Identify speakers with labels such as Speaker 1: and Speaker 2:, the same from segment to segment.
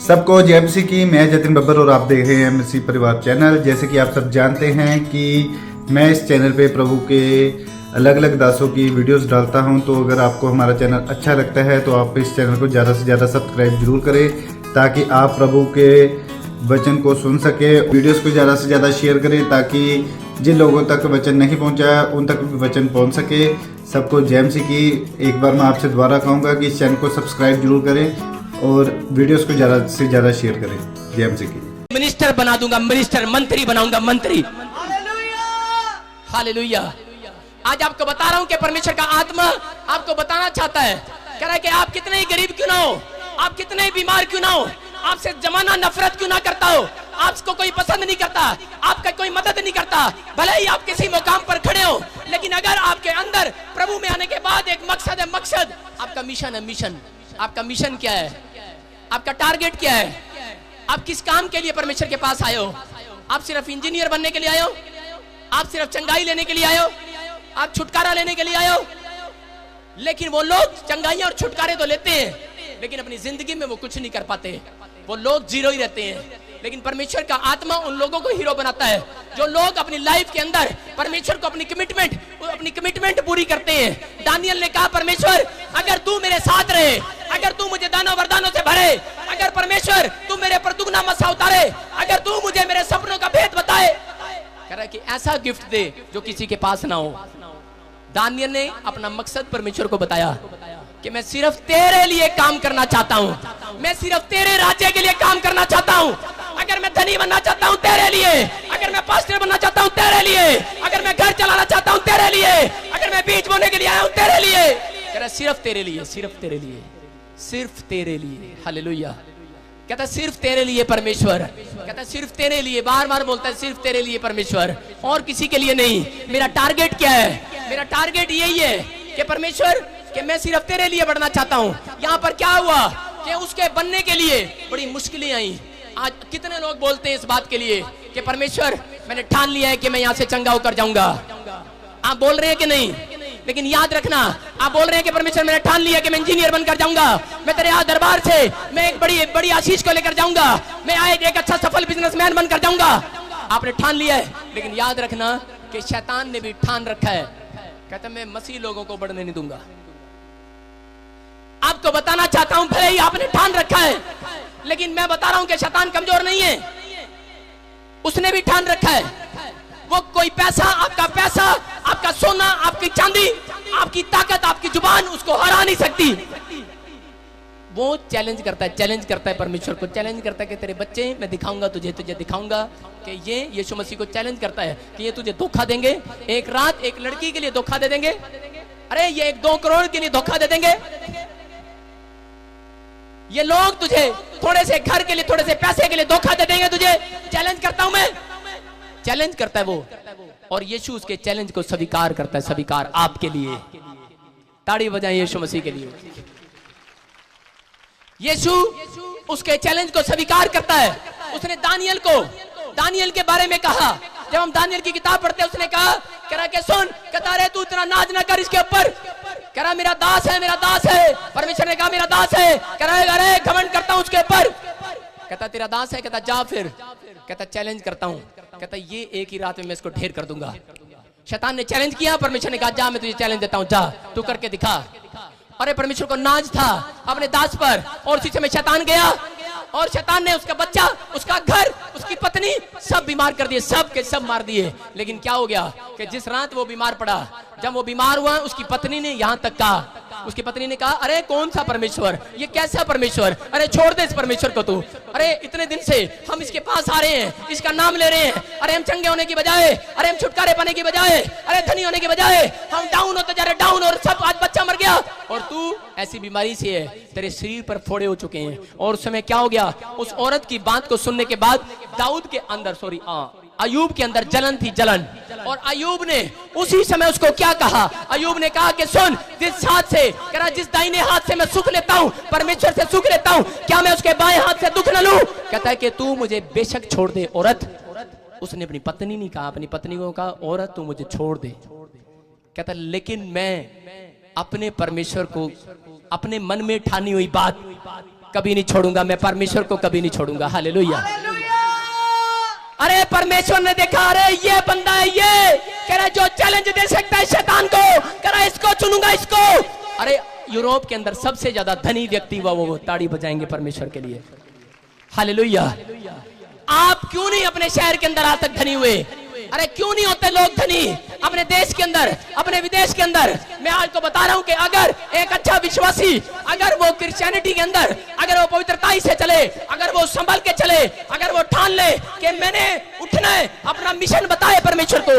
Speaker 1: सबको जय मसीह की। मैं जतिन बब्बर और आप देख रहे हैं मसीह परिवार चैनल। जैसे कि आप सब जानते हैं कि मैं इस चैनल पे प्रभु के अलग अलग दासों की वीडियोस डालता हूं, तो अगर आपको हमारा चैनल अच्छा लगता है तो आप इस चैनल को ज़्यादा से ज़्यादा सब्सक्राइब जरूर करें, ताकि आप प्रभु के वचन को सुन सके। वीडियोस को ज़्यादा से ज़्यादा शेयर करें, ताकि जिन लोगों तक वचन नहीं पहुंचा उन तक भी वचन पहुंच सके। सबको जय मसीह की। एक बार मैं आपसे दोबारा कहूँगा कि इस चैनल को सब्सक्राइब जरूर करें और वीडियोस को ज़्यादा से ज़्यादा शेयर करें। जय मसीह की।
Speaker 2: मिनिस्टर बना दूंगा मिनिस्टर, मंत्री बनाऊंगा मंत्री। हालेलुया। आज आपको बता रहा हूं कि परमेश्वर का आत्मा आपको बताना चाहता है, कह रहा है कि आप कितने ही गरीब क्यों ना हो, आप कितने ही बीमार क्यों ना हो, आपसे जमाना नफरत क्यों ना करता हो, आपको कोई पसंद नहीं करता, आपका कोई मदद नहीं करता, भले ही आप किसी मुकाम पर खड़े हो, लेकिन अगर आपके अंदर प्रभु में आने के बाद एक मकसद है, मकसद आपका मिशन है। मिशन आपका मिशन क्या है? आपका टारगेट क्या है? आप किस काम के लिए परमेश्वर के पास आए हो? आप सिर्फ इंजीनियर बनने के लिए आए हो? आप सिर्फ चंगाई लेने के लिए आए हो? आप छुटकारा लेने के लिए आए हो? लेकिन वो लोग चंगाई और छुटकारे तो लेते हैं, लेकिन अपनी जिंदगी में वो कुछ नहीं कर पाते। वो लोग जीरो ही रहते हैं। लेकिन परमेश्वर का आत्मा उन लोगों को हीरो बनाता है जो लोग अपनी लाइफ के अंदर परमेश्वर को अपनी कमिटमेंट पूरी करते हैं। दानियल ने कहा, परमेश्वर अगर तू मेरे साथ रहे, अगर तू मुझे दानों वरदानों से भरे, अगर परमेश्वर तू मेरे पर दुगना मसा उतारे, अगर तू मुझे मेरे सपनों का भेद बताए, कह रहा है कि ऐसा गिफ्ट दे जो किसी के पास ना हो। दानियल ने अपना मकसद परमेश्वर को बताया कि मैं सिर्फ तेरे लिए काम करना चाहता हूं, मैं सिर्फ तेरे राज्य के लिए काम करना चाहता हूं। अगर मैं धनी बनना चाहता हूं तेरे लिए, अगर मैं पास्टर बनना चाहता हूं तेरे लिए, अगर मैं घर चलाना चाहता हूं तेरे लिए, अगर मैं बीज बोने के लिए आया हूं तेरे लिए, कह रहा सिर्फ तेरे लिए, सिर्फ तेरे लिए, सिर्फ तेरे लिए। हालेलुया। कहता सिर्फ तेरे लिए परमेश्वर, कहता सिर्फ तेरे लिए, बार बार बोलता है सिर्फ तेरे लिए परमेश्वर, और किसी के लिए नहीं। मेरा टारगेट क्या है? मेरा टारगेट यही है कि परमेश्वर कि मैं सिर्फ तेरे लिए बढ़ना चाहता हूं। यहाँ पर क्या हुआ कि उसके बनने के लिए बड़ी मुश्किलें आई। आज कितने लोग बोलते हैं इस बात के लिए कि परमेश्वर मैंने ठान लिया है कि मैं यहाँ से चंगा होकर जाऊंगा। आप बोल रहे हैं कि नहीं? लेकिन याद रखना, आप बोल रहे हैं कि परमेश्वर मैंने ठान लिया कि मैं इंजीनियर बनकर जाऊंगा, मैं तेरे यहाँ दरबार से मैं एक बड़ी आशीष को लेकर जाऊंगा, मैं एक अच्छा सफल बिजनेसमैन बनकर जाऊंगा। आपने ठान लिया है, लेकिन याद रखना कि शैतान ने भी ठान रखा है, कहता मैं मसीह लोगों को बढ़ने नहीं दूंगा। आपको बताना चाहता हूं, भले ही आपने ठान रखा है, लेकिन मैं बता रहा हूं कि शैतान कमजोर नहीं है, उसने भी ठान रखा है। वो कोई पैसा, आपका सोना, आपकी चांदी, आपकी ताकत, आपकी जुबान उसको हरा नहीं सकती। वो चैलेंज करता है परमेश्वर को, चैलेंज करता है कि तेरे बच्चे मैं दिखाऊंगा तुझे दिखाऊंगा कि ये यीशु मसीह को चैलेंज करता है कि ये तुझे धोखा देंगे, एक रात एक लड़की के लिए धोखा दे देंगे, अरे ये 2 करोड़ के लिए धोखा दे देंगे, ये लोग तुझे थोड़े से घर के लिए, थोड़े से पैसे के लिए धोखा दे देंगे। तुझे चैलेंज करता हूं मैं, चैलेंज करता है वो, और यीशु उसके चैलेंज को स्वीकार करता है। स्वीकार आपके लिए, ताड़ी बजाएं यीशु मसीह के लिए। यीशु उसके चैलेंज को स्वीकार करता है। उसने दानियल के बारे में कहा, जब हम दानियल की किताब पढ़ते हैं, उसने कहा, कह रहा कि सुन, कहता रे तू इतना नाज ना कर इसके ऊपर, कह रहा मेरा दास है, मेरा दास है। परमेश्वर ने कहा मेरा दास है, कह रहा अरे घमंड करता हूं उसके ऊपर, कहता तेरा दास है, कहता जा फिर, कहता चैलेंज करता हूं, कहता ये एक ही रात में मैं इसको ढेर कर दूंगा। शैतान ने चैलेंज किया, परमेश्वर ने कहा जा मैं तुझे चैलेंज देता हूं, जा तू करके दिखा। अरे परमेश्वर को नाज था अपने दास पर, और उसी समय शैतान गया, और शैतान ने उसका बच्चा, उसका घर, उसकी पत्नी सब बीमार कर दिए, सब के सब मार दिए। लेकिन क्या हो गया कि जिस रात वो बीमार पड़ा, जब वो बीमार हुआ, उसकी पत्नी ने यहां तक कहा, उसकी पत्नी ने कहा अरे कौन सा परमेश्वर, ये कैसा परमेश्वर, अरे छोड़ दे इस परमेश्वर को तू, अरे इतने दिन से हम इसके पास आ रहे हैं, इसका नाम ले रहे हैं, अरे हम चंगे होने की बजाय, अरे हम छुटकारे पाने की बजाय, अरे धनी होने की बजाय हम डाउन होते जा रहे, डाउन, और सब आज बच्चा मर गया, और तू ऐसी बीमारी से है, तेरे शरीर पर फोड़े हो चुके हैं। और उस समय क्या हो गया, उस औरत की बात को सुनने के बाद दाऊद के अंदर, अयूब के अंदर जलन थी, जलन। और अयूब ने उसी समय उसको क्या कहा, अयूब ने कहा कि सुन, जिस हाथ से, कह रहा जिस दाहिने हाथ से मैं सुख लेता हूं, परमेश्वर से सुख लेता हूं, क्या मैं उसके बाएं हाथ से दुख न लूं? कहता है कि तू मुझे बेशक छोड़ दे औरत। उसने अपनी पत्नी नहीं कहा, अपनी पत्नी को कहा औरत तू मुझे छोड़ दे। कहता लेकिन मैं अपने परमेश्वर को, अपने मन में ठानी हुई बात कभी नहीं छोड़ूंगा, मैं परमेश्वर को कभी नहीं छोड़ूंगा। हालेलुया। अरे परमेश्वर ने देखा, अरे ये बंदा है, ये कह रहा है जो चैलेंज दे सकता है शैतान को, कह रहा है इसको चुनूंगा, इसको। अरे यूरोप के अंदर सबसे ज्यादा धनी व्यक्ति वो ताड़ी बजाएंगे परमेश्वर के लिए। हालेलुया। आप क्यों नहीं अपने शहर के अंदर आज तक धनी हुए? अरे क्यों नहीं होते लोग धनी अपने देश के अंदर, अपने विदेश के अंदर? मैं आज को बता रहा हूं कि अगर एक अच्छा विश्वासी, अगर वो क्रिश्चियनिटी के अंदर, अगर वो पवित्रताई से चले, अगर वो संभल के चले, अगर वो ठान ले कि मैंने उठना है, अपना मिशन बताए परमेश्वर को,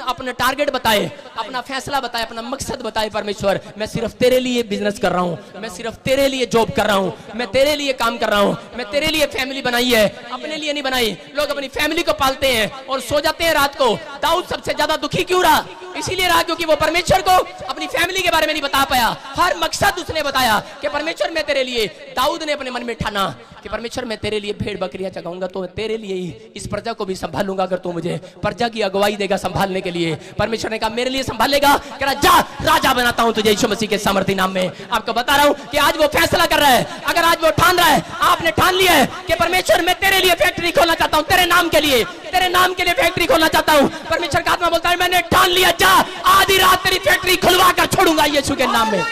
Speaker 2: अपने टारगेट बताए, अपना फैसला बताए, अपना मकसद बताए, परमेश्वर मैं सिर्फ तेरे लिए बिजनेस कर रहा हूं, मैं सिर्फ तेरे लिए जॉब कर रहा हूं, मैं तेरे लिए काम कर रहा हूं, मैं तेरे लिए फैमिली बनाई है, अपने लिए नहीं बनाई। लोग अपनी फैमिली को पालते हैं और सो जाते हैं रात को। दाऊद सबसे ज्यादा दुखी क्यों रहा? इसीलिए रहा क्योंकि वो परमेश्वर को अपनी फैमिली के बारे में नहीं बता पाया। हर मकसद उसने बताया कि परमेश्वर मैं तेरे लिए। दाऊद ने अपने मन में ठाना कि परमेश्वर मैं तेरे लिए भेड़ बकरियां चगाऊंगा, तो तेरे लिए ही इस प्रजा को भी संभालूंगा। अगर तू मुझे प्रजा की अगुवाई देगा संभालने के लिए। परमेश्वर ने कहा मेरे लिए संभालेगा, कह रहा जा राजा बनाता हूं तुझे यीशु मसीह के सामर्थी नाम में। आपको बता रहा हूं कि आज वो फैसला कर रहा है। अगर आज वो ठान रहा है, आपने ठान लिया है कि परमेश्वर मैं तेरे लिए फैक्ट्री खोलना चाहता हूं, तेरे नाम के लिए, तेरे नाम के लिए फैक्ट्री खोलना चाहता हूं। परमेश्वर का आत्मा बोलता है मैंने ठान लिया, जा आधी रात तेरी फैक्ट्री खुलवा कर छोड़ूंगा यीशु के नाम में।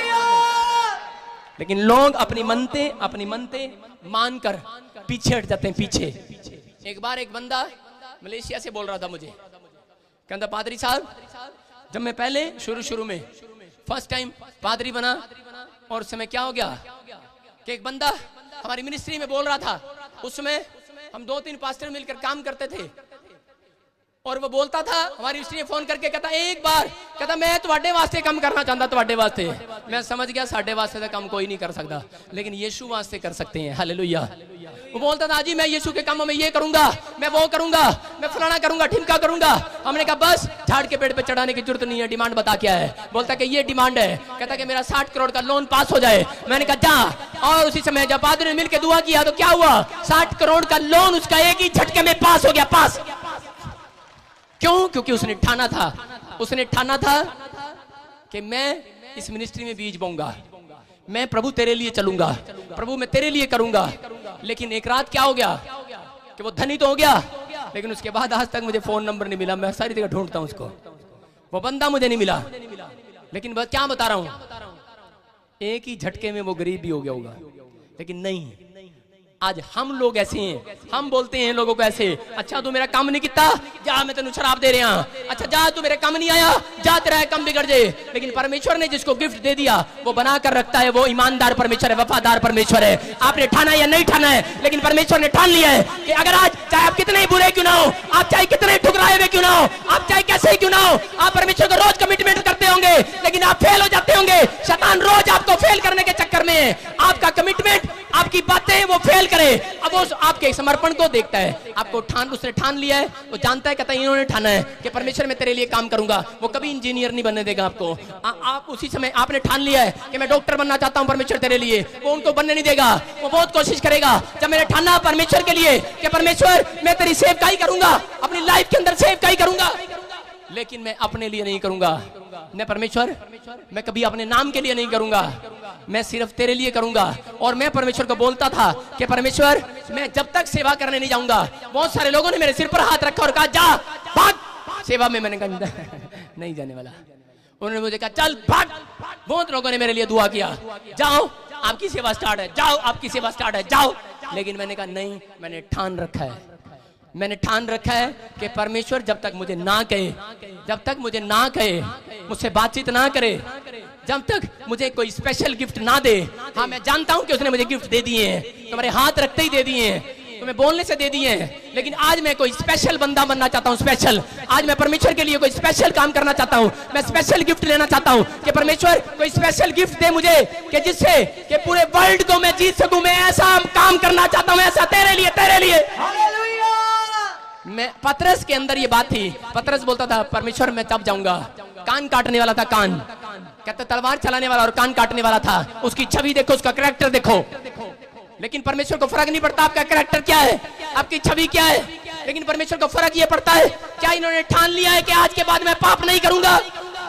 Speaker 2: लेकिन लोग अपनी मनते मानकर पीछे हट जाते हैं, पीछे। एक बार एक बंदा मलेशिया से बोल रहा था मुझे, कहता पादरी साहब जब मैं पहले शुरू में फर्स्ट टाइम पादरी बना, और उस समय क्या हो गया कि एक बंदा हमारी मिनिस्ट्री में बोल रहा था। उस समय हम 2-3 पास्टर मिलकर काम करते थे, और वो बोलता था हमारी मिनिस्ट्री में फोन करके, कहता एक बार कहता मैं तुम्हारे वास्ते काम करना चाहता, तुम्हारे वास्ते। मैं समझ गया साढ़े वास्ते तो काम कोई नहीं कर सकता, लेकिन यीशु वास्ते कर सकते हैं। हालेलुया। वो बोलता था जी मैं यीशु के कामों में ये करूंगा, मैं वो करूंगा, मैं फलाना करूंगा, ठिमका करूंगा। हमने कहा बस झाड़ के पेड़ पे चढ़ाने की जरूरत नहीं है, डिमांड बता क्या है। बोलता कि ये डिमांड है, कहता कि मेरा 60 करोड़ का लोन पास हो जाए। मैंने कहा जा, और उसी समय जब पादरी ने मिलकर दुआ किया तो क्या हुआ, 60 करोड़ का लोन उसका एक ही झटके में पास हो गया, पास। क्यों? क्योंकि उसने ठाना था कि मैं इस मिनिस्ट्री में बीज बोऊंगा, मैं प्रभु तेरे लिए चलूंगा, प्रभु मैं तेरे लिए करूंगा। लेकिन एक रात क्या हो गया कि वो धनी तो हो गया, लेकिन उसके बाद आज तक मुझे फोन नंबर नहीं मिला। मैं सारी जगह ढूंढता हूं उसको, वो बंदा मुझे नहीं मिला। लेकिन बस क्या बता रहा हूं, एक ही झटके में वो गरीब भी हो गया होगा। लेकिन नहीं, आज हम लोग ऐसे हैं, हम बोलते हैं लोगों को ऐसे, अच्छा तू मेरा काम नहीं किया, जा मैं तेन शराब दे रहा, अच्छा जा तू मेरे काम नहीं आया, जा तेरा काम बिगड़ जाए। लेकिन परमेश्वर ने जिसको गिफ्ट दे दिया वो बना कर रखता है, वो ईमानदार परमेश्वर है, वफादार परमेश्वर है। आपने ठाना या नहीं ठाना है, लेकिन परमेश्वर ने ठान लिया है कि अगर आज चाहे आप कितने बुरे क्यों ना हो, आप चाहे कितने ठुकराए हुए क्यों ना हो, आप चाहे कैसे क्यों ना हो, आप परमेश्वर को रोज कमिटमेंट करते होंगे, लेकिन आप फेल हो जाते होंगे। शैतान रोज आपको फेल करने के चक्कर में है। आपका कमिटमेंट, आपकी बातें वो फेल करे, अब वो आपके समर्पण को देखता है। आपको उसने ठान लिया है, वो जानता है, कहता है इन्होंने ठाना है कि परमेश्वर मैं तेरे लिए काम करूंगा। वो कभी इंजीनियर नहीं बनने देगा आपको। आप उसी समय आपने ठान लिया है कि मैं डॉक्टर बनना चाहता हूं परमेश्वर तेरे लिए, वो उनको बनने नहीं देगा। वो बहुत कोशिश करेगा। जब मैंने ठाना परमेश्वर के लिए कि परमेश्वर मैं तेरी सेवकाई करूंगा, अपनी लाइफ के अंदर सेवकाई करूंगा, लेकिन मैं अपने लिए नहीं करूंगा। मैं परमेश्वर, मैं कभी अपने नाम के लिए नहीं करूंगा, मैं सिर्फ तेरे लिए करूंगा। और मैं परमेश्वर को बोलता था कि परमेश्वर मैं जब तक सेवा करने नहीं जाऊंगा। बहुत सारे लोगों ने मेरे सिर पर हाथ रखा और कहा जा भाग सेवा में। मैंने कहा नहीं जाने वाला। उन्होंने मुझे कहा चल भाग। बहुत लोगों ने मेरे लिए दुआ किया, जाओ आपकी सेवा स्टार्ट है, जाओ आपकी सेवा स्टार्ट है, जाओ। लेकिन मैंने कहा नहीं, मैंने ठान रखा है, मैंने ठान रखा है कि परमेश्वर जब तक मुझे ना कहे, जब तक मुझे ना कहे, मुझसे बातचीत ना करे, जब तक मुझे कोई स्पेशल गिफ्ट ना दे। हाँ मैं जानता हूं कि उसने मुझे गिफ्ट दे दिए हैं, तुम्हारे हाथ रखते ही दे दिए हैं, तुम्हें बोलने से दे दिए हैं, लेकिन आज मैं कोई स्पेशल बंदा बनना चाहता हूं, स्पेशल। आज मैं परमेश्वर के लिए कोई स्पेशल काम करना चाहता हूं, मैं स्पेशल गिफ्ट लेना चाहता हूं कि परमेश्वर कोई स्पेशल गिफ्ट दे मुझे कि जिससे कि पूरे वर्ल्ड को मैं जीत सकूं। मैं ऐसा काम करना चाहता हूं, ऐसा तेरे लिए, तेरे लिए। मैं पतरस के अंदर ये बात थी। पतरस बोलता था परमेश्वर मैं तब जाऊंगा, कान काटने वाला था, कान कहते तलवार चलाने वाला और कान काटने वाला था। उसकी छवि देखो, उसका कैरेक्टर देखो। लेकिन परमेश्वर को फर्क नहीं पड़ता आपका कैरेक्टर क्या है, आपकी छवि क्या है, लेकिन परमेश्वर को फर्क ये पड़ता है क्या इन्होंने ठान लिया है कि आज के बाद मैं पाप नहीं करूंगा,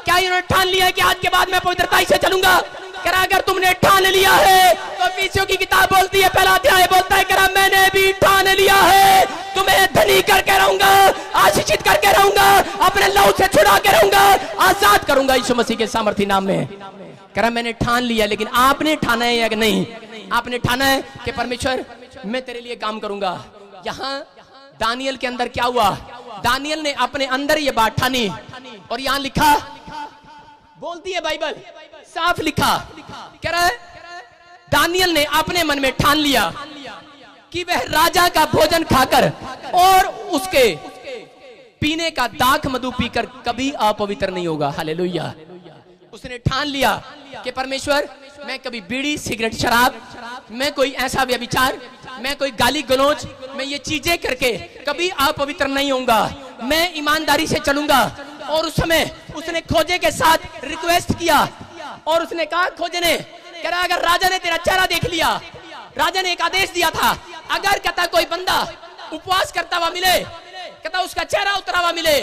Speaker 2: क्या इन्होंने ठान लिया है कि आज के बाद मैं पवित्रता से चलूंगा, कह रहा अगर तुमने ठान लिया है तो पीछे की किताब बोलती है, पहला अध्याय बोलता है, कह रहा मैंने भी ठान लिया है, तुम्हें धनी करके रहूंगा, आशीषित करके रहूंगा, अपने लहू से छुड़ा के रहूंगा, आजाद करूंगा यीशु मसीह के सामर्थी नाम में। कह रहा मैंने ठान लिया, लेकिन आपने ठाना है या नहीं? आपने ठाना है कि परमेश्वर मैं तेरे लिए काम करूंगा। यहां दानियल के अंदर क्या हुआ? दानियल ने अपने अंदर ये बात ठानी, और यहां लिखा, बोलती है बाइबल, साफ लिखा, कह रहा है दानियल ने अपने मन में ठान लिया कि वह राजा का भोजन खाकर और उसके पीने का दाख मधु पीकर कभी अपवित्र नहीं होगा। हालेलुया। उसने ठान लिया कि परमेश्वर मैं कभी बीड़ी, सिगरेट, शराब, मैं कोई ऐसा व्यभिचार, मैं कोई गाली गलौज, मैं ये चीजें करके कभी अपवित्र नहीं होऊंगा, मैं ईमानदारी से चलूंगा। और उस समय उसने खोजे के साथ रिक्वेस्ट किया, और उसने कहा, खोजे ने कह रहा अगर राजा ने तेरा चेहरा देख लिया, राजा ने एक आदेश दिया था, अगर कहता कोई बंदा उपवास करता हुआ मिले, कहता उसका चेहरा उतरा हुआ मिले,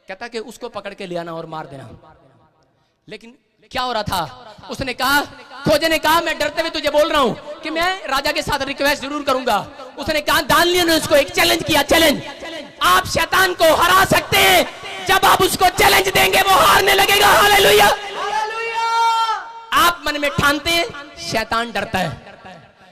Speaker 2: कहता कि उसको पकड़ के ले आना और मार देना। लेकिन क्या हो रहा था? उसने कहा, खोजे ने कहा, मैं डरते हुए तुझे बोल रहा हूं कि मैं राजा के साथ रिक्वेस्ट जरूर करूंगा। उसने कहा, दानियल ने उसको एक चैलेंज किया, चैलेंज, आप शैतान को हरा सकते हैं, जब आप उसको चैलेंज देंगे वो हारने लगेगा। हालेलुया। आप मन में ठानते हैं, शैतान डरता है,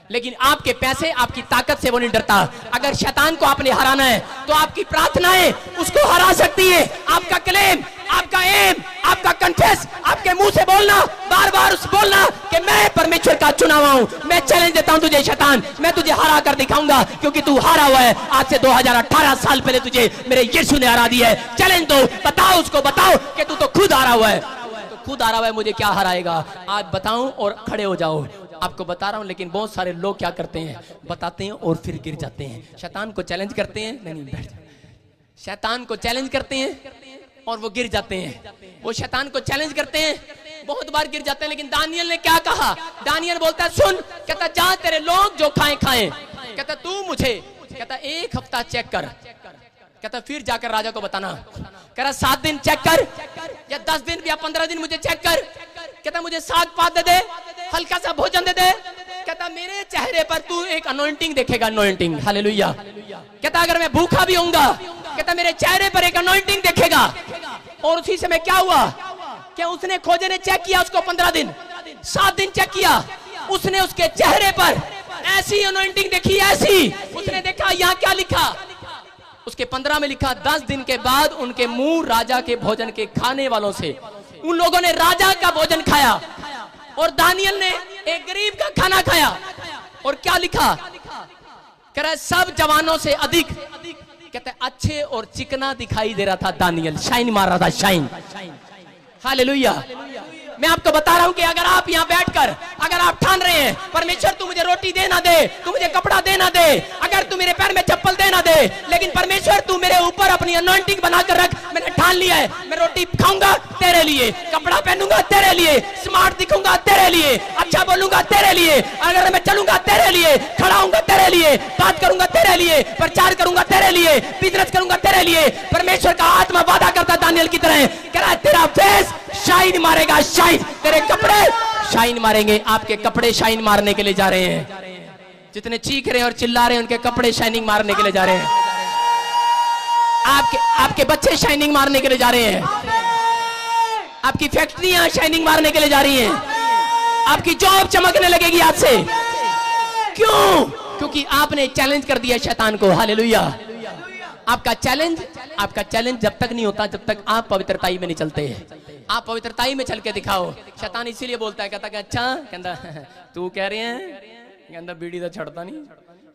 Speaker 2: लेकिन आपके पैसे, आपकी ताकत से वो नहीं डरता। अगर शैतान को आपने हराना है तो आपकी प्रार्थनाएं उसको हरा सकती है। आपका क्लेम, आपका एम, आपका कन्फेस, आपके मुंह से बोलना, बार बार उस बोलना कि मैं परमेश्वर का चुना हुआ हूं, मैं चैलेंज देता हूं तुझे शैतान, मैं तुझे हरा कर दिखाऊंगा, क्योंकि तू हारा हुआ है। आज से 2018 साल पहले तुझे मेरे यीशु ने हरा दिया है। चैलेंज दो, बताओ उसको, बताओ कि तू तो खुद हारा हुआ है, तो खुद हारा हुआ है, मुझे क्या हराएगा? आज बताऊं और खड़े हो जाओ। आपको बता रहा हूं, लेकिन बहुत सारे लोग क्या करते हैं, बताते हैं और फिर गिर जाते हैं। शैतान को चैलेंज करते हैं, नहीं बैठ जाते, शैतान को चैलेंज करते हैं और वो गिर जाते हैं। वो शैतान को चैलेंज करते हैं, बहुत बार गिर जाते हैं। लेकिन दानियल ने क्या कहा? दानियल बोलता है, सुन, कहता जा तेरे लोग जो खाएं खाएं, कहता तू मुझे, कहता 1 हफ्ता चेक कर, कहता फिर जाकर राजा को बताना। कह रहा 7 दिन चेक कर, या 10 दिन या 15 दिन मुझे चेक कर, कहता मुझे साग पात दे दे, हल्का सा भोजन दे दे, कहता मेरे चेहरे पर तू एक अनॉइंटिंग देखेगा, अनॉइंटिंग। हालेलुया। कहता अगर मैं भूखा भी होऊंगा, कहता मेरे चेहरे पर एक अनॉइंटिंग देखेगा। और उसी समय क्या हुआ? क्या उसने, खोजे ने चेक किया उसको 15 दिन, 7 दिन चेक किया, उसने उसके चेहरे पर ऐसी अनॉइंटिंग देखी, ऐसी। उसने देखा यहाँ क्या लिखा, उसके 15 में लिखा, 10 दिन के बाद उनके मुंह राजा के भोजन के खाने वालों से, उन लोगों ने राजा का भोजन खाया और दानियल ने एक गरीब का खाना खाया। और क्या लिखा? कह रहा है सब जवानों से अधिक, कहते अच्छे और चिकना दिखाई दे रहा था दानियल, शाइन मार रहा था, शाइन। हालेलुया। मैं आपको बता रहा हूं कि अगर आप यहां बैठकर अगर आप ठान रहे हैं, परमेश्वर तू मुझे रोटी दे ना दे, तू मुझे कपड़ा दे ना दे, अगर तू मेरे पैर में चप्पल दे ना दे, लेकिन परमेश्वर तू मेरे ऊपर अपनी अनॉइंटिंग बनाकर रख। मैंने ठान लिया है, मैं रोटी खाऊंगा तेरे लिए, कपड़ा पहनूंगा तेरे लिए, स्मार्ट दिखूंगा तेरे लिए, अच्छा बोलूंगा तेरे लिए, अगर मैं चलूंगा तेरे लिए, खड़ा होऊंगा तेरे लिए, बात करूंगा तेरे लिए, प्रचार करूंगा तेरे लिए, बिजनेस करूंगा तेरे लिए। परमेश्वर का आत्मा वादा करता दानियल की तरह, कह रहा है तेरा फेस शाइन मारेगा, शाइन, तेरे कपड़े शाइन मारेंगे। आपके कपड़े शाइन मारने के लिए जा रहे हैं। जितने चीख रहे हैं और चिल्ला रहे हैं उनके कपड़े शाइनिंग मारने के लिए जा रहे हैं। आपके बच्चे शाइनिंग मारने के लिए जा रहे हैं। आपकी फैक्ट्रियां शाइनिंग मारने के लिए जा रही हैं। आपकी जॉब चमकने लगेगी आज से। क्यों? क्योंकि आपने चैलेंज कर दिया शैतान को। हालेलुया। आपका चैलेंज जब तक नहीं होता जब तक आप पवित्रताई में नहीं चलते हैं। आप पवित्रताई में चल के दिखाओ। शैतान इसीलिए बोलता है, कहता कि अच्छा, कहता तू कह रहे हैं, कहता बीड़ी तो छड़ता नहीं,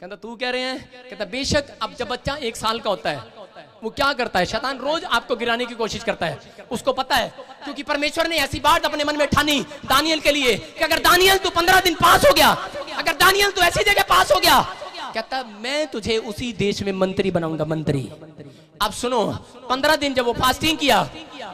Speaker 2: कहता तू कह रहे हैं, कहता बेशक। अब जब बच्चा 1 साल का होता है वो क्या करता है? शैतान रोज आपको गिराने की कोशिश करता है, उसको पता है, क्योंकि परमेश्वर ने ऐसी बात अपने मन में ठानी दानियल के लिए कि अगर दानियल तू 15 दिन पास हो गया, अगर दानियल तू ऐसी जगह पास हो गया, कहता मैं तुझे उसी देश में मंत्री बनाऊंगा, मंत्री। अब सुनो, 15 दिन जब वो फास्टिंग किया,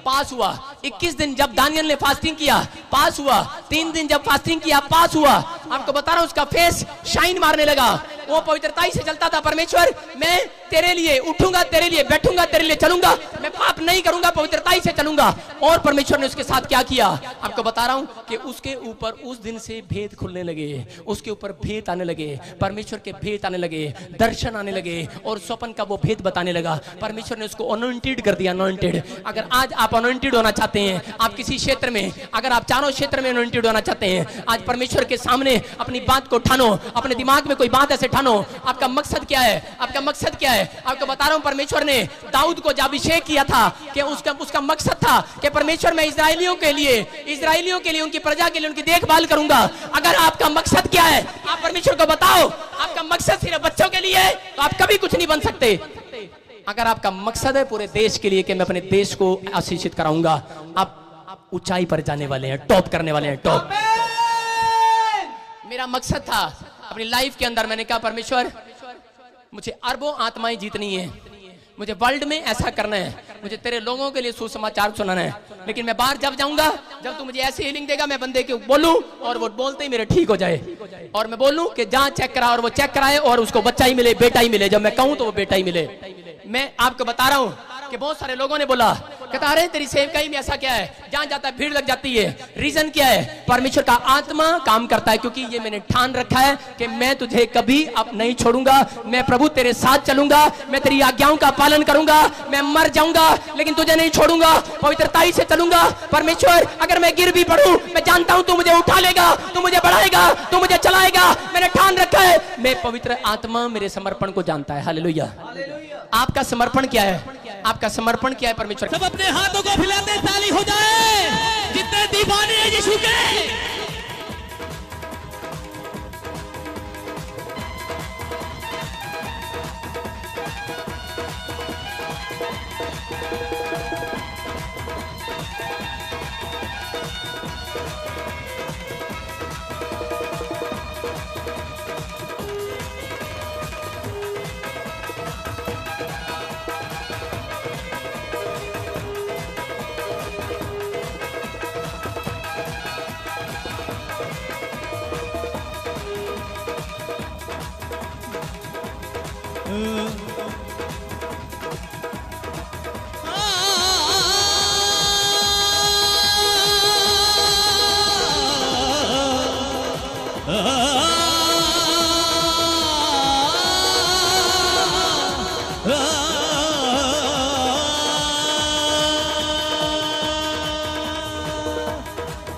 Speaker 2: पास हुआ। 21 दिन जब दानियल ने फास्टिंग किया, पास हुआ। 3 दिन जब फास्टिंग किया, पास हुआ। आपको बता रहा हूं उसका फेस शाइन मारने लगा। वो पवित्रताई से चलता था। परमेश्वर मैं तेरे लिए उठूंगा, तेरे लिए बैठूंगा, तेरे लिए चलूंगा, मैं पाप नहीं करूंगा, पवित्रताई से चलूंगा। और परमेश्वर ने उसके साथ क्या किया आपको बता रहा हूं कि उसके ऊपर उस दिन से भेद खुलने लगे, उसके ऊपर भेद आने लगे, परमेश्वर के भेद आने लगे, दर्शन आने लगे और स्वप्न का वो भेद बताने लगा। परमेश्वर ने उसको अनॉइंटेड कर दिया, अनॉइंटेड। अगर आज आप अनॉइंटेड होना चाहते हैं, आप किसी क्षेत्र में, अगर आप चारों क्षेत्र में अनॉइंटेड होना चाहते हैं, आज परमेश्वर के सामने अपनी बात को ठानो, अपने दिमाग में कोई बात ऐसे ठानो। आपका मकसद क्या है? आपका मकसद क्या है? आपको बता रहा हूं, परमेश्वर ने दाऊद को जब अभिषेक किया था कि उसका मकसद था कि परमेश्वर मैं इजराइलियों के लिए, उनकी प्रजा के लिए उनकी देखभाल करूंगा। अगर आपका मकसद क्या है, आप परमेश्वर को बताओ। आपका मकसद सिर्फ बच्चों के लिए है तो आप कभी कुछ नहीं बन सकते। अगर आपका मकसद है पूरे देश के लिए कि मैं अपने देश को आशीषित कराऊंगा, आप ऊंचाई पर जाने वाले हैं, टॉप करने वाले हैं, टॉप। मेरा मकसद था अपनी लाइफ के अंदर, मैंने कहा परमेश्वर मुझे अरबों आत्माएं जीतनी है, मुझे वर्ल्ड में ऐसा करना है, मुझे तेरे लोगों के लिए सुसमाचार सुनाना है। लेकिन मैं बाहर जब जाऊंगा, जब तू मुझे ऐसी हीलिंग देगा, मैं बंदे को बोलूं और वो बोलते ही मेरे ठीक हो जाए, और मैं बोलूं कि जहां चेक करा और वो चेक कराए और उसको बच्चा ही मिले, बेटा ही मिले। जब मैं कहूं तो वो बेटा ही मिले। मैं आपको बता रहा हूं कि बहुत सारे लोगों ने बोला, कहता अरे तेरी सेवकाई में ऐसा क्या है, जहां जाता है भीड़ लग जाती है। रीजन क्या है? परमेश्वर का आत्मा काम करता है, क्योंकि ये मैंने ठान रखा है कि मैं तुझे कभी अब नहीं छोड़ूंगा। मैं प्रभु तेरे साथ चलूंगा, मैं तेरी आज्ञाओं का पालन करूंगा, मैं मर जाऊंगा लेकिन तुझे नहीं छोड़ूंगा, पवित्रताई से चलूंगा। परमेश्वर अगर मैं गिर भी पड़ूं, मैं जानता हूं तू मुझे उठा लेगा, तू मुझे बढ़ाएगा, तू मुझे चलाएगा। मैंने ठान रखा है। मैं पवित्र आत्मा मेरे समर्पण को जानता है। हालेलुया। आपका समर्पण क्या है? आपका समर्पण क्या है परमेश्वर?
Speaker 3: सब अपने हाथों को फैलाते ताली हो जाए जितने दीवाने हैं यीशु के।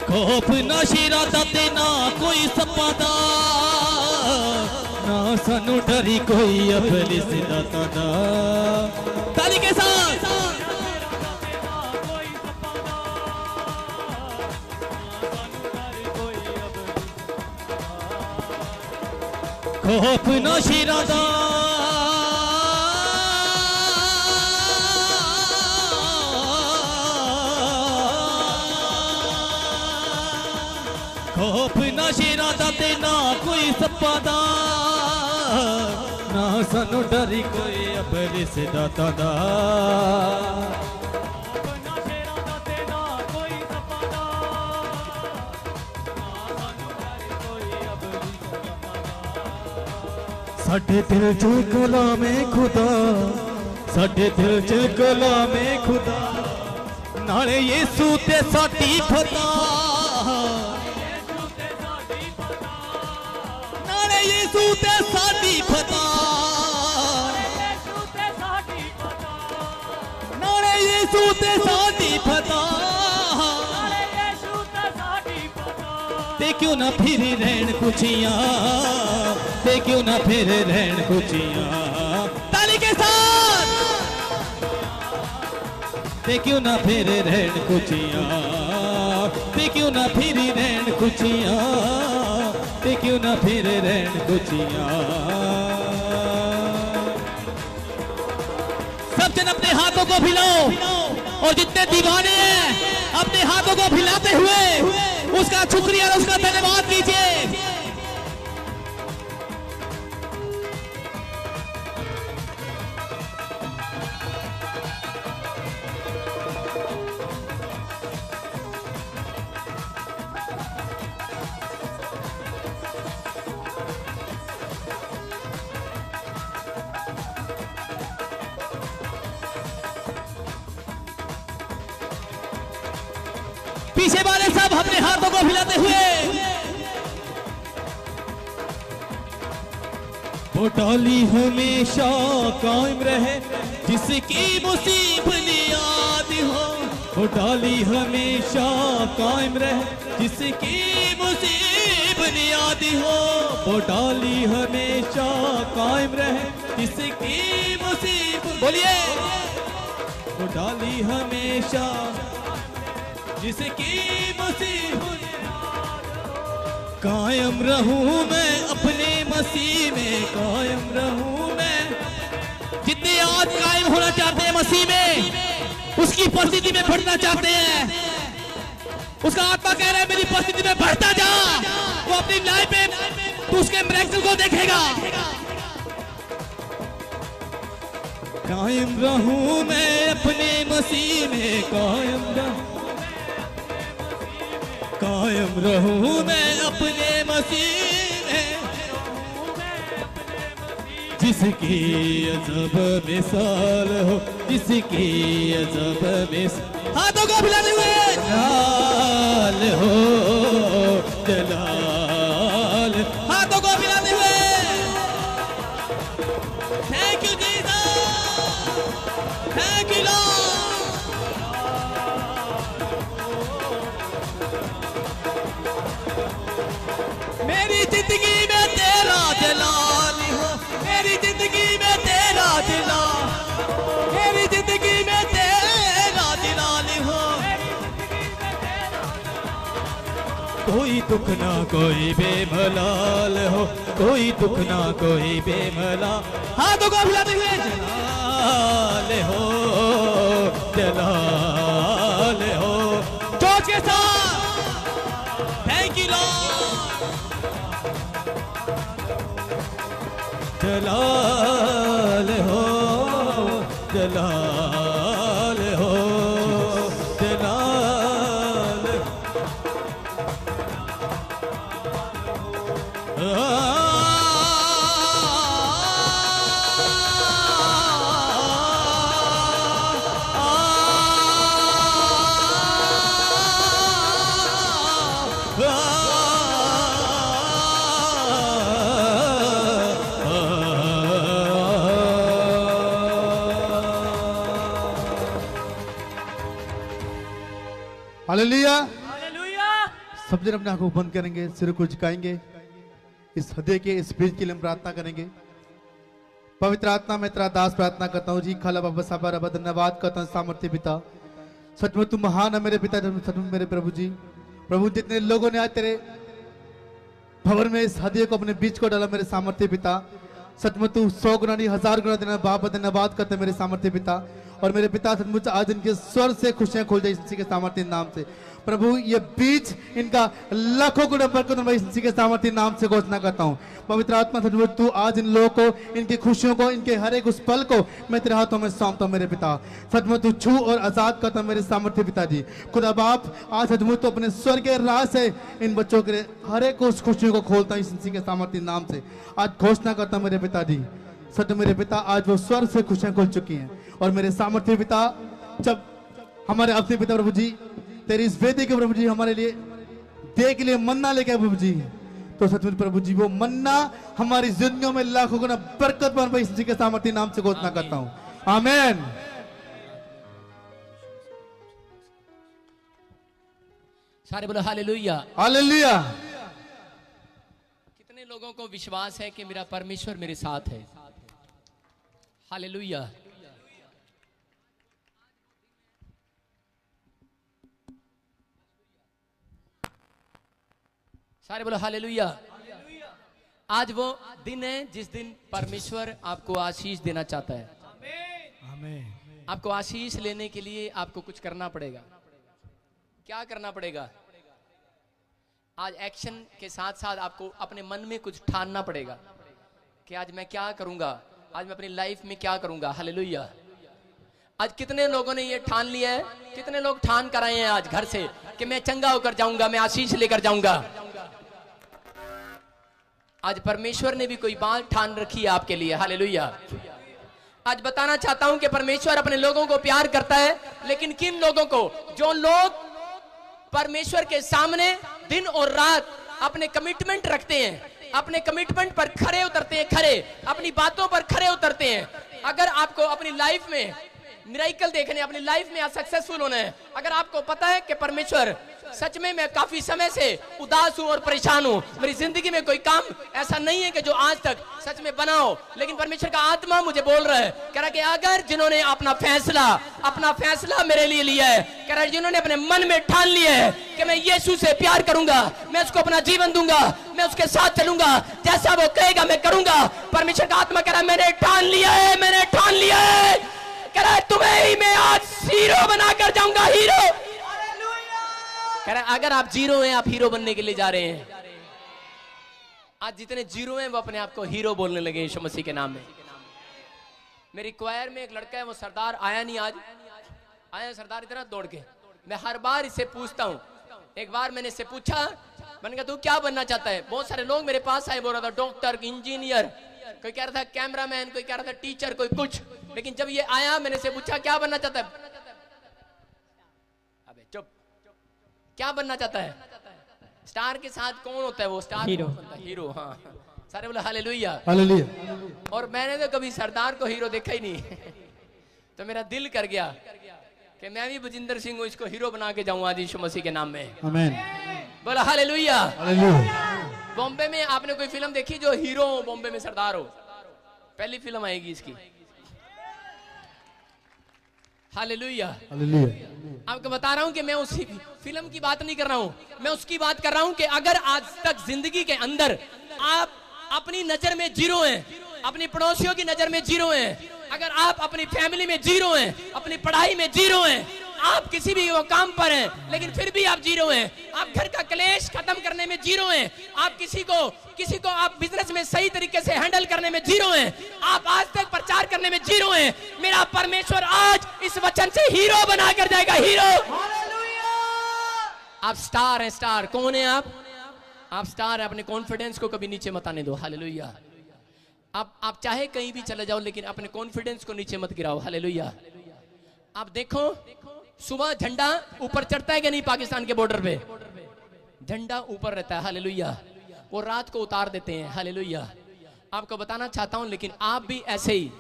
Speaker 3: खौफ ना शेरा दा ते ना कोई सप्पा दा, ना सानू डरी कोई अबलिस दा। ताली के साथ खौफ ना शेरा दा, खौफ ना शेरा दा ते ना कोई सप्पा दा, ना सानू डरी कोई अबलिस दाता दा। साडे दिल च कलामे खुदा, साडे दिल च कलामे खुदा, नाले यीशु ते साडी फता, नाले यीशु ते साडी फता, नाले यीशु ते साडी फता। ते क्यों ना फिर रहन खुशियां, ते क्यों ना फिर रहन खुशियां। ताली के साथ ते क्यों ना फिर रहन खुशियां, ते क्यों ना फिर रहन खुशियां, ते क्यों ना फिर रहन खुशियां। सब जन अपने हाथों को फैलाओ और जितने दीवाने हैं अपने हाथों को फैलाते हुए उसका शुक्रिया और उसका धन्यवाद कीजिए। पीछे वाले सब अपने हाथों को हिलाते हुए वो डाली हमेशा कायम रहे जिसकी मुसीबत याद हो, वो डाली हमेशा कायम रहे जिसकी मुसीबत याद हो, वो डाली हमेशा कायम रहे जिसकी मुसीबत, बोलिए, वो डाली हमेशा जिसकी मुसीबत, कायम रहूं मैं अपने मसीह में, कायम रहूं मैं। जितने आज कायम होना चाहते हैं मसीह में, उसकी परिस्थिति में बढ़ना चाहते हैं, उसका आत्मा कह रहा है मेरी परिस्थिति में बढ़ता जा, वो अपनी लाइफ में तू उसके मिरेकल को देखेगा। कायम रहूं मैं अपने मसीह में, कायम रहूं मैं अपने मसीह में, जिसकी अजब मिसाल हो, जिसकी अजब मिसाल, हाथों को हिलाते हुए जलाल हो, जलाल, हाथों को हिलाते हुए thank you Jesus, thank you Lord. मेरी जिंदगी में तेरा जलाल हो, मेरी जिंदगी में तेरा जलाल, मेरी जिंदगी में तेरा जलाल हो, कोई दुख ना कोई बेमलाल हो, कोई दुख ना कोई बेमलाल, हाथों को हिलाते हुए जलाल हो, जलाल हो, जोश के साथ थैंक यू लॉर्ड। जलाल हो, जलाल हो, जलाल,
Speaker 4: हालेलुया। सब जन अपने आंखों को बंद करेंगे, सिर को झुकाएंगे, इस हृदय के इस बीज के लिए हम प्रार्थना करेंगे। पवित्र आत्मा मैं तेरा दास प्रार्थना करता हूँ जी, खाला बाबा साबा रबा धन्यवाद करता हूँ सामर्थ्य पिता, सचमुच तू महान है मेरे पिता, सचमुच मेरे प्रभु जी। प्रभु जितने लोगों ने आज तेरे भवन में इस हृदय को अपने बीच को डाला मेरे सामर्थ्य पिता, सचमुच तू 100 गुना नहीं 1000 गुना देना बाप धन्यवाद करते मेरे सामर्थ्य पिता। और मेरे पिता सचमुच आज इनके स्वर से खुशियां खोल जाए इसी के सामर्थ्य नाम से। प्रभु ये बीज इनका लाखों गुना बरकत मैं इसी के सामर्थ्य नाम से घोषणा करता हूँ। पवित्र आत्मा सचमुच तू आज इन लोगों को, इनकी खुशियों को, इनके हर एक उस पल को मैं तेरे हाथों में सौंपता हूँ मेरे पिता। सचमुच तू छू और आजाद करता मेरे सामर्थ्य पिताजी। खुदा बाप आज सचमुच तो अपने स्वर के राह से इन बच्चों के हर एक उस खुशियों को खोलता हूँ इसी के सामर्थ्य नाम से। आज घोषणा करता हूँ मेरे पिताजी, सच मेरे पिता आज वो स्वर से खुशियां खुल चुकी हैं। और मेरे सामर्थ्य पिता जब हमारे अपने पिता प्रभु जी तेरी इस वेदी के प्रभु जी हमारे लिए दे के लिए मन्ना लेके आए प्रभु जी, तो सचमुच प्रभु जी वो मन्ना हमारी जिंदगियों में लाखों गुना बरकत बन पाए इसी के सामर्थ्य नाम से घोषणा करता हूँ, आमीन।
Speaker 2: सारे बोलो हालेलुया।
Speaker 4: हालेलुया।
Speaker 2: कितने लोगों को विश्वास है कि मेरा परमेश्वर मेरे साथ है? हालेलुया। सारे बोलो हालेलुया। आज वो दिन है जिस दिन परमेश्वर आपको आशीष देना चाहता है।
Speaker 4: आमीन।
Speaker 2: आपको आशीष लेने के लिए आपको कुछ करना पड़ेगा। क्या करना पड़ेगा? आज एक्शन के साथ साथ आपको अपने मन में कुछ ठानना पड़ेगा कि आज मैं क्या करूंगा, आज मैं अपनी लाइफ में क्या करूंगा। हालेलुया। आज कितने लोगों ने ये ठान लिया है? कितने लोग ठान कर आए हैं आज घर से कि मैं चंगा होकर जाऊंगा, मैं आशीष लेकर जाऊंगा। आज परमेश्वर ने भी कोई बात ठान रखी है आपके लिए। हालेलुया। आज बताना चाहता हूं कि परमेश्वर अपने लोगों को प्यार करता है, लेकिन किन लोगों को? जो लोग परमेश्वर के सामने दिन और रात अपने कमिटमेंट रखते हैं, अपने कमिटमेंट पर खरे उतरते हैं, खरे अपनी बातों पर खरे उतरते हैं। अगर आपको अपनी लाइफ में मिरेकल देखने, अपनी लाइफ में सक्सेसफुल होना है, अगर आपको पता है कि परमेश्वर सच में मैं काफी समय से उदास हूं और परेशान हूं, मेरी जिंदगी में कोई काम ऐसा नहीं है कि जो आज तक सच में बना हो, लेकिन परमेश्वर का आत्मा मुझे बोल रहा है, कह रहा है कि अगर जिन्होंने अपना फैसला मेरे लिए लिया है, कह रहा है जिन्होंने अपने मन में ठान लिया है कि मैं यीशु से प्यार करूंगा, मैं उसको अपना जीवन दूंगा, मैं उसके साथ चलूंगा, जैसा वो कहेगा मैं करूंगा। परमेश्वर का आत्मा कह रहा है मैंने ठान लिया है, मैंने ठान लिया है, कह रहा है तुम्हें ही मैं आज हीरो बनाकर जाऊंगा, हीरो। कह रहा है अगर आप जीरो हैं, आप हीरो बनने के लिए जा रहे हैं। आज जितने जीरो हैं वो अपने आप को हीरो बोलने लगे यीशु मसीह के नाम में। मेरी क्वायर में एक लड़का है, वो सरदार आया नहीं, आज आया सरदार इतना दौड़ के। मैं हर बार इससे पूछता हूँ, एक बार मैंने इससे पूछा, मैंने कहा तू क्या बनना चाहता है? बहुत सारे लोग मेरे पास आए, बोल रहा था डॉक्टर, इंजीनियर, कोई कह रहा था कैमरामैन, कोई कह रहा था टीचर, कोई कुछ। लेकिन जब ये आया मैंने से पूछा क्या बनना चाहता है? अबे चुप, क्या बनना चाहता है? स्टार के साथ कौन होता है? वो स्टार हीरो, हीरो। हाँ, सारे बोले हालेलुया,
Speaker 4: हालेलुया।
Speaker 2: और मैंने तो कभी सरदार को हीरो देखा ही नहीं। तो मेरा दिल कर गया कि मैं भी बजिंदर सिंह हूँ, इसको हीरो बना के जाऊँ आज यीशु मसीह के नाम में।
Speaker 4: आमीन।
Speaker 2: बोला हालेलुया।
Speaker 4: हालेलुया।
Speaker 2: बॉम्बे में आपने कोई फिल्म देखी जो हीरो हो, बॉम्बे में सरदार हो? पहली फिल्म आएगी इसकी। हालेलुया।
Speaker 4: हालेलुया।
Speaker 2: आपको बता रहा हूं कि मैं उसी फिल्म की बात नहीं कर रहा हूं, मैं उसकी बात कर रहा हूं कि अगर आज तक जिंदगी के अंदर आप अपनी नजर में जीरो हैं, अपनी पड़ोसियों की नजर में जीरो हैं, अगर आप अपनी फैमिली में जीरो हैं, अपनी पढ़ाई में जीरो हैं, आप किसी भी वो काम पर हैं लेकिन फिर भी आप जीरो हैं, आप घर का क्लेश खत्म करने में जीरो हैं, आप किसी को आप बिजनेस में सही तरीके से हैंडल करने में जीरो हैं, आप आज तक प्रचार करने में जीरो हैं, मेरा परमेश्वर आज इस वचन से हीरो बना कर जाएगा, हीरो। आप स्टार हैं, स्टार। कौन है आप स्टार हैं। अपने कॉन्फिडेंस को कभी नीचे मत आने दो। हालेलुया। आप चाहे कहीं भी चले जाओ लेकिन अपने कॉन्फिडेंस को नीचे मत गिराओ। हालेलुया। आप देखो सुबह झंडा ऊपर चढ़ता है कि नहीं? पाकिस्तान के बॉर्डर पे झंडा ऊपर रहता है। हालेलुया। वो रात को उतार देते हैं। हालेलुया। आपको बताना चाहता हूं, लेकिन आप भी ऐसे ही,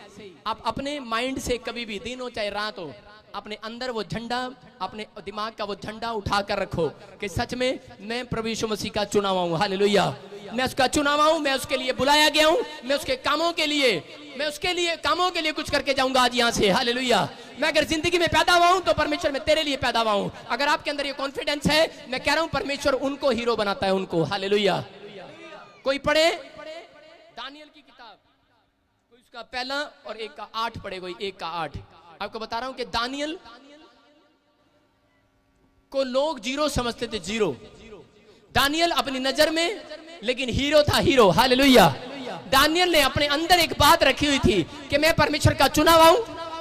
Speaker 2: आप अपने माइंड से कभी भी दिन हो चाहे रात हो, अपने अंदर वो झंडा, अपने दिमाग का वो झंडा उठा कर रखो कि सच में मैं प्रभु यीशु मसीह का चुना हुआ हूं। हालेलुया। मैं उसका चुना हुआ हूं, मैं उसके लिए बुलाया गया हूं, मैं उसके कामों के लिए, मैं उसके लिए कामों के लिए कुछ करके जाऊंगा आज यहां से। हालेलुया। मैं अगर जिंदगी में पैदा हुआ हूं तो परमेश्वर मैं तेरे लिए पैदा हुआ हूं। अगर आपके अंदर ये कॉन्फिडेंस है, मैं कह रहा हूं परमेश्वर उनको हीरो बनाता है, उनको। हालेलुया। कोई पढ़े दानियल की किताब, कोई उसका पहला और 1 का 8 पढ़े, कोई 1 का 8। आपको बता रहा हूं कि दानियल को लोग जीरो समझते थे, जीरो। दानियल अपनी नजर में लेकिन हीरो था, हीरो। हालेलुया। दानियल ने अपने अंदर एक बात रखी हुई थी कि मैं परमेश्वर का चुना हुआ हूं,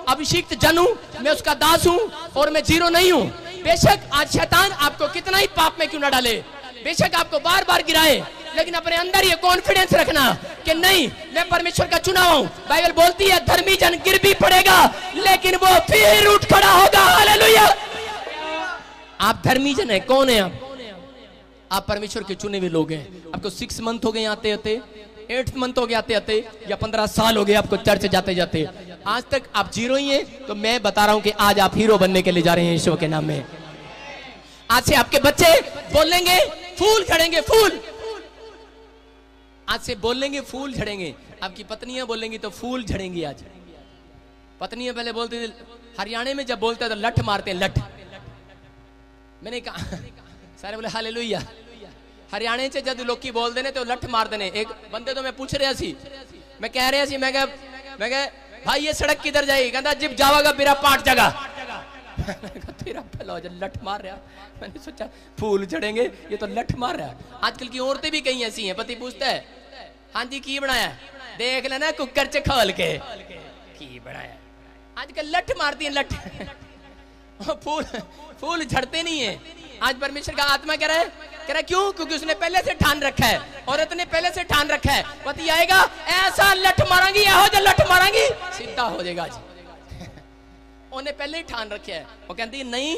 Speaker 2: अभिषिक्त जन हूं, मैं उसका दास हूं और मैं जीरो नहीं हूं। बेशक आज शैतान आपको कितना ही पाप में क्यों ना डाले, बेशक आपको बार बार गिराए, लेकिन अपने अंदर ये कॉन्फिडेंस रखना कि नहीं, मैं परमेश्वर का चुना हूं। बाइबल बोलती है धर्मी जन गिर भी पड़ेगा लेकिन वो फिर उठ खड़ा होगा। हालेलुया। आप धर्मी जन है। कौन है आप परमेश्वर के चुने हुए लोग हैं। आपको 6 मंथ हो गए आते आते, 8 मंथ हो गए आते आते, या 15 साल हो गए आपको चर्च जाते जाते, आज तक आप जीरो ही हैं। तो मैं बता रहा हूं कि आज आप हीरो बनने के लिए जा रहे हैं यीशु के नाम में। आज से आपके बच्चे बोलेंगे फूल झड़ेंगे, फूल। आज से बोलेंगे फूल झड़ेंगे। आपकी पत्नियां बोलेंगी तो फूल झड़ेंगी। आज पत्नियां पहले बोलती थी, हरियाणा में जब बोलते हैं तो लठ मारते हैं, लठ। मैंने कहा, सारे बोले हालेलुया। हरियाणा से जब लोग बोल देने तो लठ मार देने। एक बंदे तो मैं पूछ रहा सी, मैं कह रहा सी, मैं कह भाई ये सड़क किधर जाएगी? कहता जिब जावागा मेरा पाट जगह। तेरा भला जो लठ मार रहा। मैंने सोचा फूल झड़ेंगे, ये तो लठ मार रहा। आजकल की औरतें भी कई ऐसी हैं, पति पूछता है हाँ जी की बनाया, देख लेना कुकर च खोल के की बनाया। आजकल लठ मारती है, लठ। फूल झड़ते नहीं है। आज परमेश्वर का आत्मा कह रहा है क्यों? क्योंकि उसने पहले से ठान रखा है, औरत ने पहले से ठान रखा है, पति आएगा ऐसा लठ मारांगी, ऐसा लठ मारांगी सीधा हो जाएगा। आज उन्हें पहले ही ठान रखा है। वो कहती नहीं,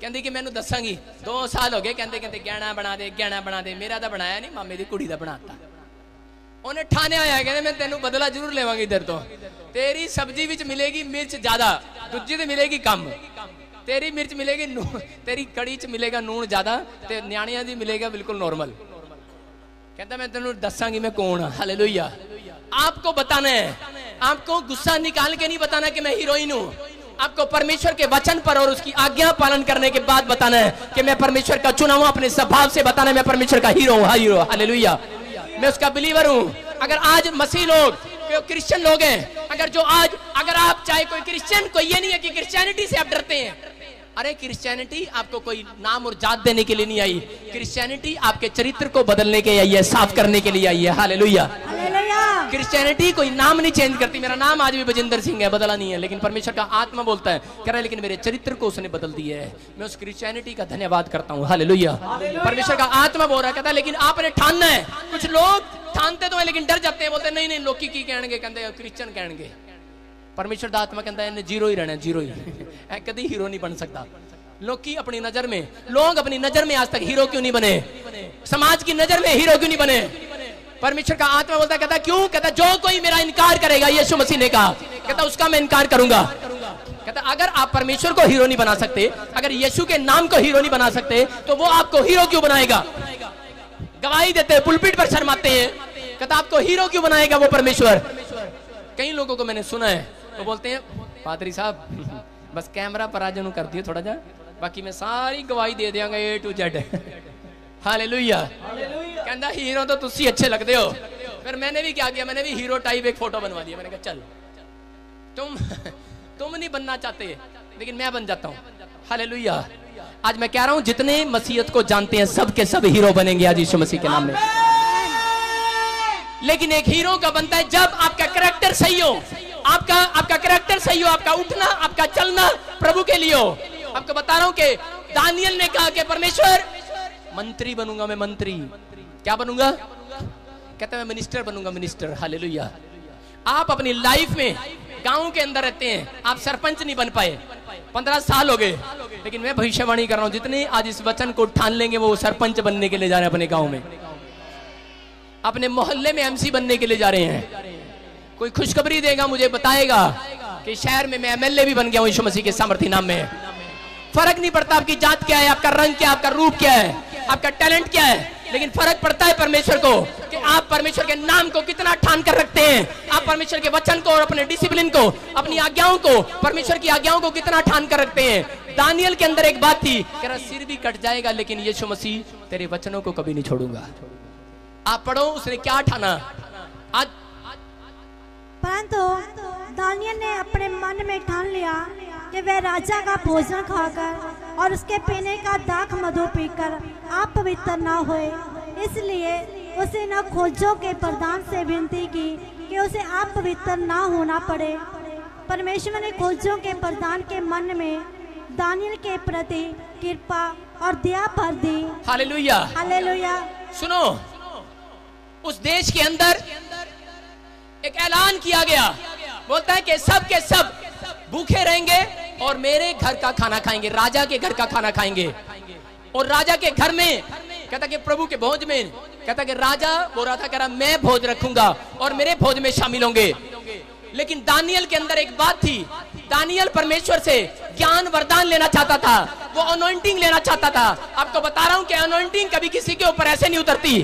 Speaker 2: कहती कि मैनू दसांगी 2 साल हो गए कहते कहते गहना बना दे मेरा तो बनाया नहीं मामे दी कुड़ी का बनाता उन्हें ठाने आया कहते मैं तेनू बदला जरूर लेवांगी इधर तो तेरी सब्जी विच मिलेगी मिर्च ज्यादा दूजी ते मिलेगी कम तेरी मिर्च मिलेगी तेरी कड़ी च मिलेगा नून ज्यादा ते न्याणियां दी मिलेगा बिल्कुल नॉर्मल कहता मैं तेनू दसांगी मैं कौन हाँ हालेलुया आपको बताना है आपको गुस्सा निकाल के नहीं बताना कि मैं हीरोइन हूं आपको परमेश्वर के वचन पर और उसकी आज्ञा पालन करने के बाद बताना है कि मैं परमेश्वर का चुना हुआ अपने स्वभाव से बताना है मैं परमेश्वर का हीरो हूं हीरो हालेलुया मैं उसका बिलीवर हूं अगर आज मसीह लोग क्रिश्चियन लोग हैं अगर आप चाहे कोई क्रिश्चियन कोई ये नहीं है कि क्रिश्चियनिटी से आप डरते हैं अरे क्रिश्चियनिटी आपको कोई नाम और जात देने के लिए नहीं आई क्रिश्चियनिटी आपके चरित्र को बदलने के लिए आई है साफ करने के लिए आई है हालेलुया क्रिश्चियनिटी कोई नाम नहीं चेंज करती मेरा नाम आज भी बजिंदर सिंह है बदला नहीं है लेकिन परमेश्वर का आत्मा बोलता है कह रहा है लेकिन मेरे चरित्र को उसने बदल दिया है मैं उस क्रिश्चियनिटी का धन्यवाद करता हूँ हालेलुया परमेश्वर का आत्मा बोल रहा कहता है लेकिन आपने ठानना है कुछ लोग ठानते तो है लेकिन डर जाते हैं बोलते नहीं लोग की कहणगे कहते क्रिश्चियन कहणगे परमेश्वर का आत्मा कहता है इन्हें जीरो ही रहना जीरो ही कभी हीरो नहीं बन सकता लोग अपनी नजर में आज तक हीरो क्यों नहीं बने समाज की नजर में हीरो क्यों नहीं बने परमेश्वर का आत्मा बोलता कहता क्यों कहता जो कोई मेरा इनकार करेगा यीशु मसीह ने कहा कहता उसका मैं इनकार करूंगा कहता अगर आप परमेश्वर को हीरो नहीं बना सकते अगर यीशु के नाम को हीरो नहीं बना सकते तो वो आपको हीरो क्यों बनाएगा गवाही देते हैं पुलपिट पर शर्माते हैं कहता आपको हीरो क्यों बनाएगा वो परमेश्वर कई लोगों को मैंने सुना है वो बोलते हैं पादरी साहब बस कैमरा पर आज कर दियो थोड़ा जा बाकी मैं सारी गवाही दे देंगा A to Z हालेलुया कहता हीरो तो तुसी अच्छे लगते हो फिर मैंने भी क्या किया मैंने भी हीरो टाइप एक फोटो बनवा दिया मैंने कहा चल तुम नहीं बनना चाहते लेकिन मैं बन जाता हूँ हालेलुया आज मैं कह रहा हूँ जितने मसीहत को जानते हैं सब के सब हीरो बनेंगे आज यीशु मसीह के नाम में लेकिन एक हीरो का बनता है जब आपका कैरेक्टर सही हो आपका कैरेक्टर सही हो आपका उठना आपका चलना प्रभु के लिए हो आपको बता रहा हूं कि दानियल ने कहा कि परमेश्वर मंत्री बनूंगा मैं मंत्री क्या बनूंगा कहता मैं मिनिस्टर बनूंगा मिनिस्टर हालेलुया आप अपनी लाइफ में गांव के अंदर रहते हैं आप सरपंच नहीं बन पाए 15 साल हो गए लेकिन मैं भविष्यवाणी कर रहा हूं जितने आज इस वचन को ठान लेंगे वो सरपंच बनने के लिए जा रहे हैं अपने गांव में अपने मोहल्ले में MC बनने के लिए जा रहे हैं कोई खुशखबरी देगा मुझे बताएगा कि शहर में मैं MLA भी बन गया हूं यीशु मसीह के सामर्थ्य नाम में फर्क नहीं पड़ता आपकी जात क्या है आपका रंग क्या है आपका रूप क्या है आपका टैलेंट क्या है लेकिन फर्क पड़ता है परमेश्वर को कि आप परमेश्वर के नाम को कितना ठान कर रखते हैं आप परमेश्वर के वचन को और अपने डिसिप्लिन को अपनी आज्ञाओं को परमेश्वर की आज्ञाओं को कितना ठान कर रखते हैं दानियल के अंदर एक बात थी तेरा सिर भी कट जाएगा लेकिन यीशु मसीह तेरे वचनों को कभी नहीं छोड़ूंगा आप पढ़ो उसने क्या ठाना आज
Speaker 5: परंतु दानियल ने अपने मन में ठान लिया कि वह राजा का भोजन खाकर और उसके पीने का दाख मधु पीकर आप पवित्र न होए इसलिए उसे न खोजों के प्रधान से विनती की कि उसे आप पवित्र न होना पड़े परमेश्वर ने खोजों के प्रधान के मन में दानियल के प्रति कृपा और दया भर दी
Speaker 2: हालेलुया
Speaker 5: हालेलुया
Speaker 2: सुनो उस देश के अंदर एक ऐलान किया गया बोलता है कि सब के सब भूखे रहेंगे और मेरे घर का खाना खाएंगे राजा के घर का खाना खाएंगे और राजा के घर में कहता कि प्रभु के भोज में कहता कि राजा बोल रहा था कह रहा मैं भोज रखूंगा और मेरे भोज में शामिल होंगे लेकिन दानियल के अंदर एक बात थी दानियल परमेश्वर से ज्ञान वरदान लेना चाहता था वो अनॉइंटिंग लेना चाहता था आपको बता रहा हूं कि अनॉइंटिंग कभी किसी के ऊपर ऐसे नहीं उतरती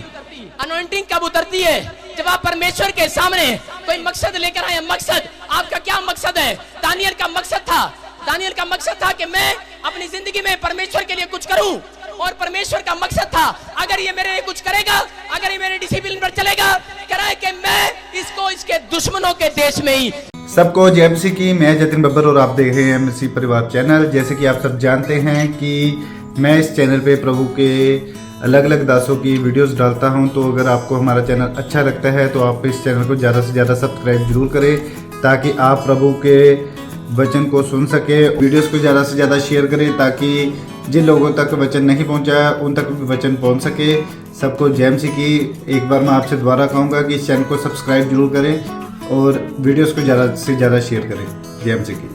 Speaker 2: अनॉइंटिंग कब उतरती है जब आप परमेश्वर के सामने कोई मकसद लेकर आए मकसद आपका क्या मकसद है दानियल का मकसद था कि मैं अपनी जिंदगी में परमेश्वर के लिए कुछ करूं और परमेश्वर का मकसद था अगर ये मेरे लिए कुछ करेगा अगर ये मेरे डिसिप्लिन पर चलेगा कह रहा है कि मैं इसको इसके दुश्मनों के देश में ही
Speaker 1: सबको जय मसीह की मैं जतिन बब्बर और आप देख रहे हैं मसीह परिवार चैनल जैसे कि आप सब जानते हैं कि मैं इस चैनल पे प्रभु के अलग अलग दासों की वीडियोस डालता हूं तो अगर आपको हमारा चैनल अच्छा लगता है तो आप इस चैनल को ज़्यादा से ज़्यादा सब्सक्राइब जरूर करें ताकि आप प्रभु के वचन को सुन सके वीडियोस को ज़्यादा से ज़्यादा शेयर करें ताकि जिन लोगों तक वचन नहीं पहुंचा उन तक भी वचन पहुंच सके। सबको जय मसीह की एक बार मैं आपसे दोबारा कहूँगा कि इस चैनल को सब्सक्राइब जरूर करें और वीडियोस को ज़्यादा से ज़्यादा शेयर करें। जय मसीह की।